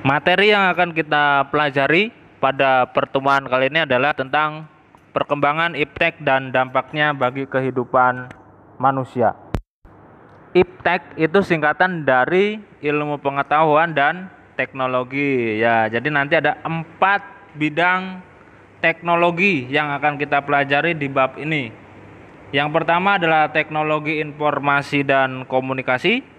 Materi yang akan kita pelajari pada pertemuan kali ini adalah tentang perkembangan iptek dan dampaknya bagi kehidupan manusia. Iptek itu singkatan dari ilmu pengetahuan dan teknologi. Ya, jadi nanti ada 4 bidang teknologi yang akan kita pelajari di bab ini. Yang pertama adalah teknologi informasi dan komunikasi.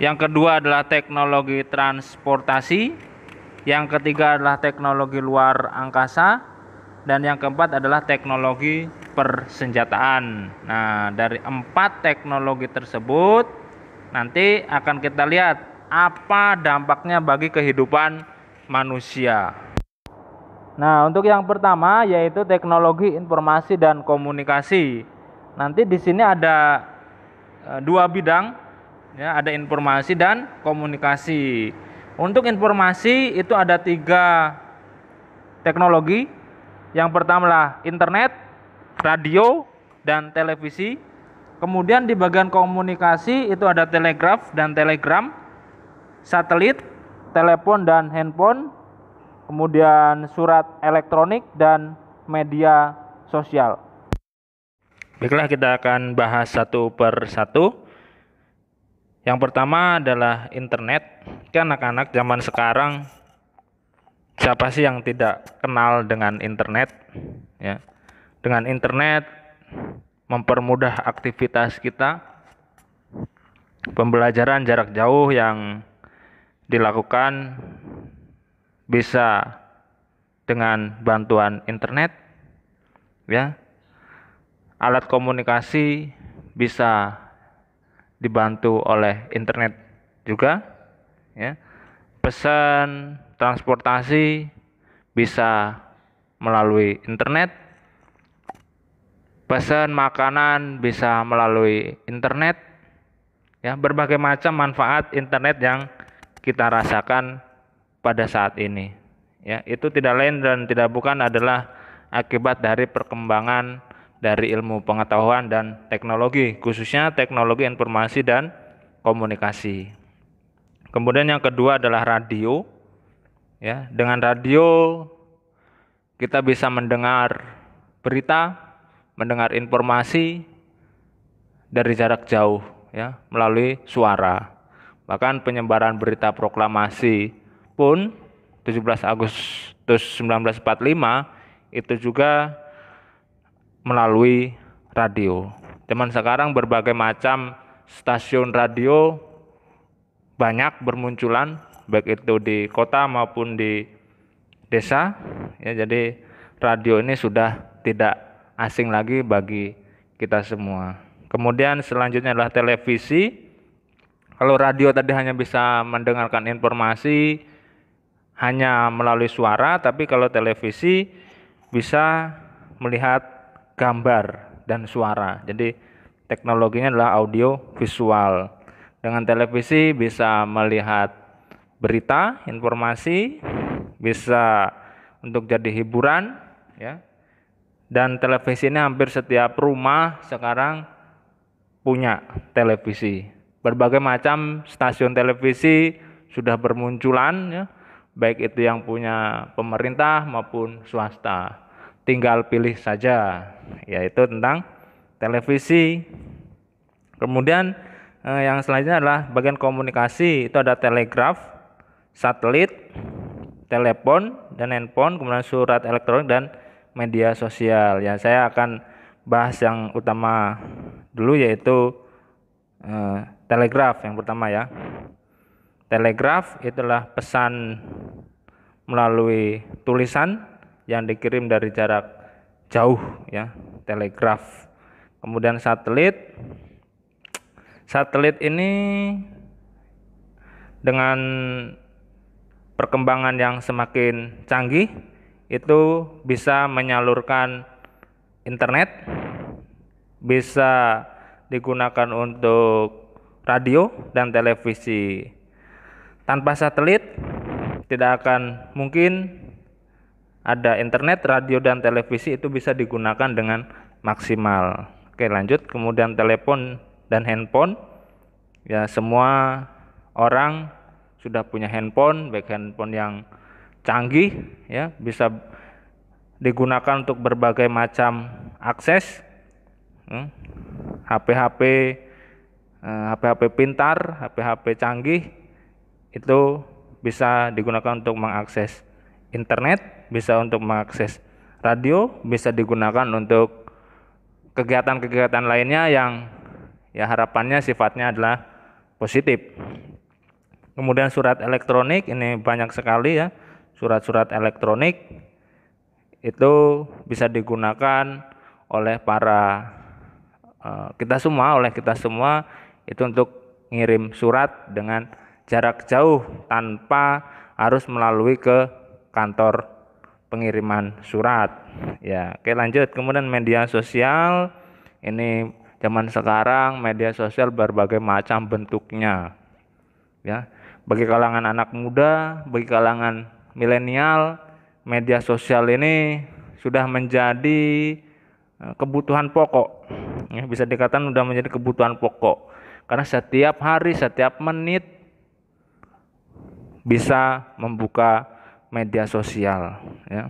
Yang kedua adalah teknologi transportasi. Yang ketiga adalah teknologi luar angkasa. Dan yang keempat adalah teknologi persenjataan. Nah, dari 4 teknologi tersebut nanti akan kita lihat apa dampaknya bagi kehidupan manusia. Nah, untuk yang pertama yaitu teknologi informasi dan komunikasi. Nanti di sini ada 2 bidang, ya, ada informasi dan komunikasi. Untuk informasi itu ada 3 teknologi. Yang pertama adalah internet, radio, dan televisi. Kemudian di bagian komunikasi itu ada telegraf dan telegram, satelit, telepon dan handphone, kemudian surat elektronik dan media sosial. Baiklah, kita akan bahas satu per satu. Yang pertama adalah internet. Anak-anak zaman sekarang, siapa sih yang tidak kenal dengan internet? Ya. Dengan internet mempermudah aktivitas kita. Pembelajaran jarak jauh yang dilakukan bisa dengan bantuan internet. Ya. Alat komunikasi bisa dibantu oleh internet juga, ya. Pesan transportasi bisa melalui internet. Pesan makanan bisa melalui internet. Ya, berbagai macam manfaat internet yang kita rasakan pada saat ini. Ya, itu tidak lain dan tidak bukan adalah akibat dari perkembangan dari ilmu pengetahuan dan teknologi, khususnya teknologi informasi dan komunikasi. Kemudian yang kedua adalah radio. Ya, dengan radio kita bisa mendengar berita, mendengar informasi dari jarak jauh, ya, melalui suara. Bahkan penyebaran berita proklamasi pun 17 Agustus 1945 itu juga melalui radio. Zaman sekarang berbagai macam stasiun radio banyak bermunculan, baik itu di kota maupun di desa. Ya, jadi radio ini sudah tidak asing lagi bagi kita semua. Kemudian selanjutnya adalah televisi. Kalau radio tadi hanya bisa mendengarkan informasi hanya melalui suara, tapi kalau televisi bisa melihat gambar dan suara. Jadi teknologinya adalah audio visual. Dengan televisi bisa melihat berita, informasi, bisa untuk jadi hiburan, ya. Dan televisi ini hampir setiap rumah sekarang punya televisi. Berbagai macam stasiun televisi sudah bermunculan, ya, baik itu yang punya pemerintah maupun swasta. Tinggal pilih saja, yaitu tentang televisi. Kemudian yang selanjutnya adalah bagian komunikasi. Itu ada telegraf, satelit, telepon dan handphone, kemudian surat elektronik dan media sosial. Ya, saya akan bahas yang utama dulu, yaitu telegraf yang pertama, ya. Telegraf itulah pesan melalui tulisan yang dikirim dari jarak jauh, ya, telegraf. Kemudian satelit. Satelit ini dengan perkembangan yang semakin canggih itu bisa menyalurkan internet, bisa digunakan untuk radio dan televisi. Tanpa satelit tidak akan mungkin ada internet, radio, dan televisi itu bisa digunakan dengan maksimal. Oke, lanjut. Kemudian telepon dan handphone. Ya, semua orang sudah punya handphone, baik handphone yang canggih ya, bisa digunakan untuk berbagai macam akses, HP-HP HP-HP pintar, HP-HP canggih itu bisa digunakan untuk mengakses internet, bisa untuk mengakses radio, bisa digunakan untuk kegiatan-kegiatan lainnya yang ya harapannya sifatnya adalah positif. Kemudian surat elektronik ini banyak sekali ya, surat-surat elektronik itu bisa digunakan oleh kita semua itu untuk ngirim surat dengan jarak jauh tanpa harus melalui ke kantor pengiriman surat. Ya, oke lanjut. Kemudian media sosial ini zaman sekarang media sosial berbagai macam bentuknya. Ya, bagi kalangan anak muda, bagi kalangan milenial, media sosial ini sudah menjadi kebutuhan pokok. Ya, bisa dikatakan sudah menjadi kebutuhan pokok. Karena setiap hari, setiap menit bisa membuka media sosial. Ya.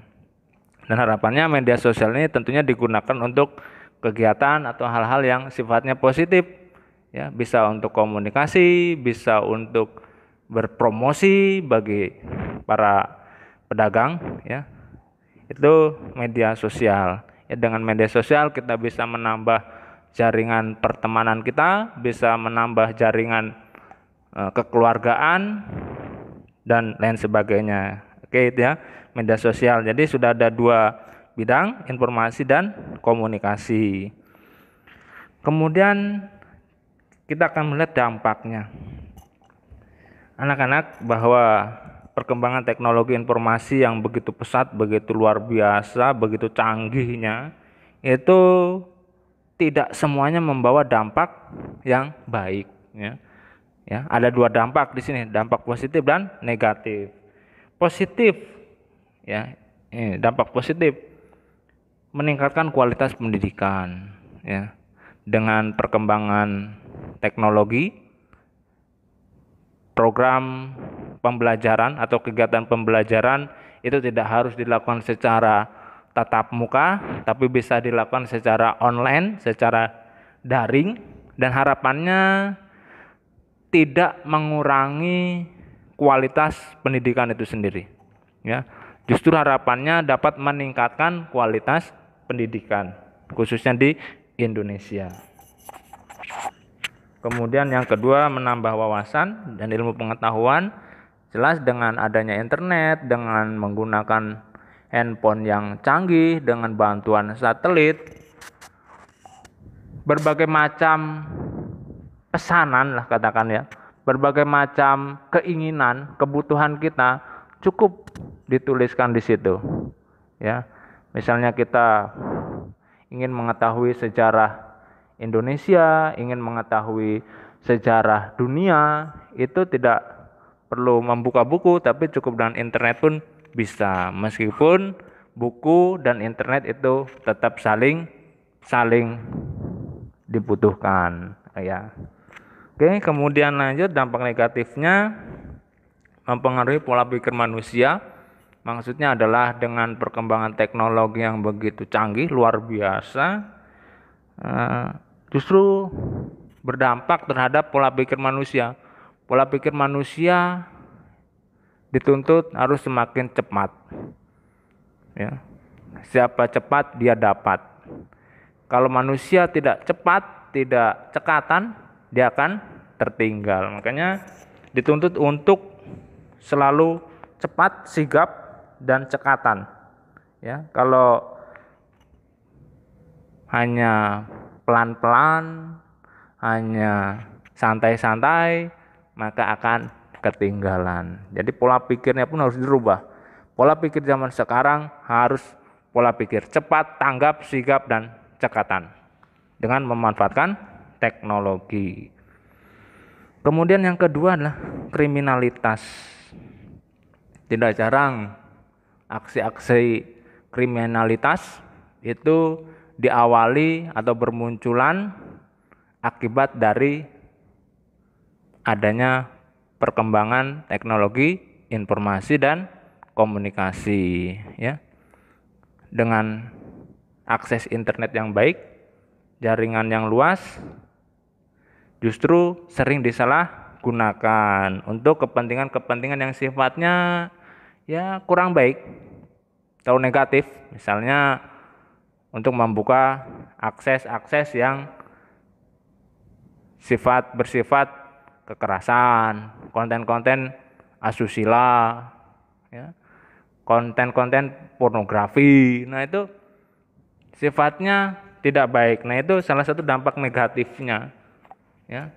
Dan harapannya media sosial ini tentunya digunakan untuk kegiatan atau hal-hal yang sifatnya positif. Ya, bisa untuk komunikasi, bisa untuk berpromosi bagi para pedagang. Ya, itu media sosial. Ya, dengan media sosial kita bisa menambah jaringan pertemanan kita, bisa menambah jaringan kekeluargaan dan lain sebagainya. Oke, itu ya media sosial. Jadi sudah ada dua bidang, informasi dan komunikasi. Kemudian kita akan melihat dampaknya. Anak-anak, bahwa perkembangan teknologi informasi yang begitu pesat, begitu luar biasa, begitu canggihnya, itu tidak semuanya membawa dampak yang baik. Ya, ada dua dampak di sini, dampak positif dan negatif. Positif, ya, dampak positif meningkatkan kualitas pendidikan. Ya, dengan perkembangan teknologi, program pembelajaran atau kegiatan pembelajaran itu tidak harus dilakukan secara tatap muka, tapi bisa dilakukan secara online, secara daring, dan harapannya tidak mengurangi kualitas pendidikan itu sendiri. Ya, justru harapannya dapat meningkatkan kualitas pendidikan, khususnya di Indonesia. Kemudian yang kedua, menambah wawasan dan ilmu pengetahuan. Jelas dengan adanya internet, dengan menggunakan handphone yang canggih, dengan bantuan satelit, berbagai macam pesanan lah katakan ya, berbagai macam keinginan, kebutuhan kita cukup dituliskan di situ. Ya, misalnya kita ingin mengetahui sejarah Indonesia, ingin mengetahui sejarah dunia, itu tidak perlu membuka buku, tapi cukup dengan internet pun bisa. Meskipun buku dan internet itu tetap saling dibutuhkan. Ya. Oke, kemudian lanjut, dampak negatifnya mempengaruhi pola pikir manusia. Maksudnya adalah dengan perkembangan teknologi yang begitu canggih, luar biasa, justru berdampak terhadap pola pikir manusia. Pola pikir manusia dituntut harus semakin cepat. Ya. Siapa cepat dia dapat. Kalau manusia tidak cepat, tidak cekatan, dia akan tertinggal. Makanya dituntut untuk selalu cepat, sigap, dan cekatan. Ya, kalau hanya pelan-pelan, hanya santai-santai, maka akan ketinggalan. Jadi pola pikirnya pun harus dirubah. Pola pikir zaman sekarang harus pola pikir cepat, tanggap, sigap, dan cekatan dengan memanfaatkan teknologi. Kemudian yang kedua adalah kriminalitas. Tidak jarang aksi-aksi kriminalitas itu diawali atau bermunculan akibat dari adanya perkembangan teknologi informasi dan komunikasi, ya. Dengan akses internet yang baik, jaringan yang luas, justru sering disalahgunakan untuk kepentingan-kepentingan yang sifatnya ya kurang baik atau negatif, misalnya untuk membuka akses-akses yang bersifat kekerasan, konten-konten asusila, ya, konten-konten pornografi. Nah, itu sifatnya tidak baik. Nah, itu salah satu dampak negatifnya, ya.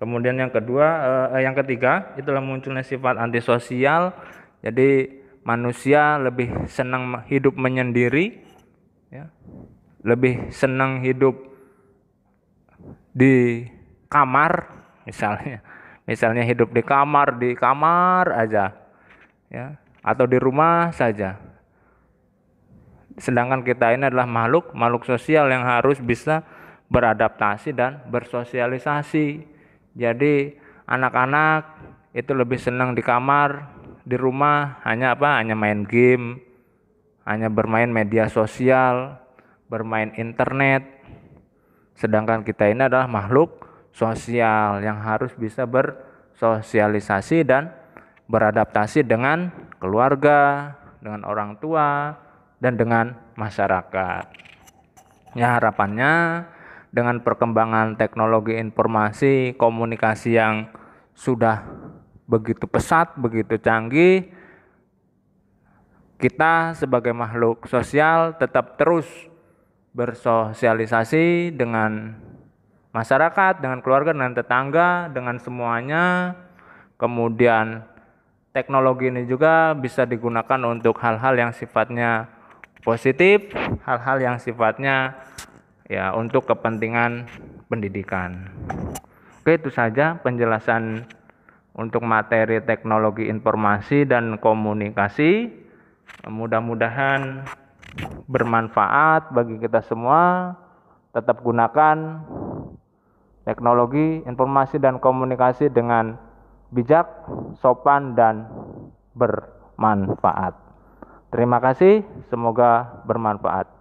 Kemudian yang ketiga, itulah munculnya sifat antisosial. Jadi manusia lebih senang hidup menyendiri, ya. Lebih senang hidup di kamar, misalnya hidup di kamar aja, ya, atau di rumah saja. Sedangkan kita ini adalah makhluk sosial yang harus bisa beradaptasi dan bersosialisasi. Jadi anak-anak itu lebih senang di kamar, di rumah hanya main game, hanya bermain media sosial, bermain internet. Sedangkan kita ini adalah makhluk sosial yang harus bisa bersosialisasi dan beradaptasi dengan keluarga, dengan orang tua, dan dengan masyarakat. Ya, harapannya dengan perkembangan teknologi informasi komunikasi yang sudah begitu pesat, begitu canggih, kita sebagai makhluk sosial tetap terus bersosialisasi dengan masyarakat, dengan keluarga, dengan tetangga, dengan semuanya. Kemudian teknologi ini juga bisa digunakan untuk hal-hal yang sifatnya positif, hal-hal yang sifatnya ya untuk kepentingan pendidikan. Oke, itu saja penjelasan untuk materi teknologi informasi dan komunikasi. Mudah-mudahan bermanfaat bagi kita semua. Tetap gunakan teknologi informasi dan komunikasi dengan bijak, sopan, dan bermanfaat. Terima kasih, semoga bermanfaat.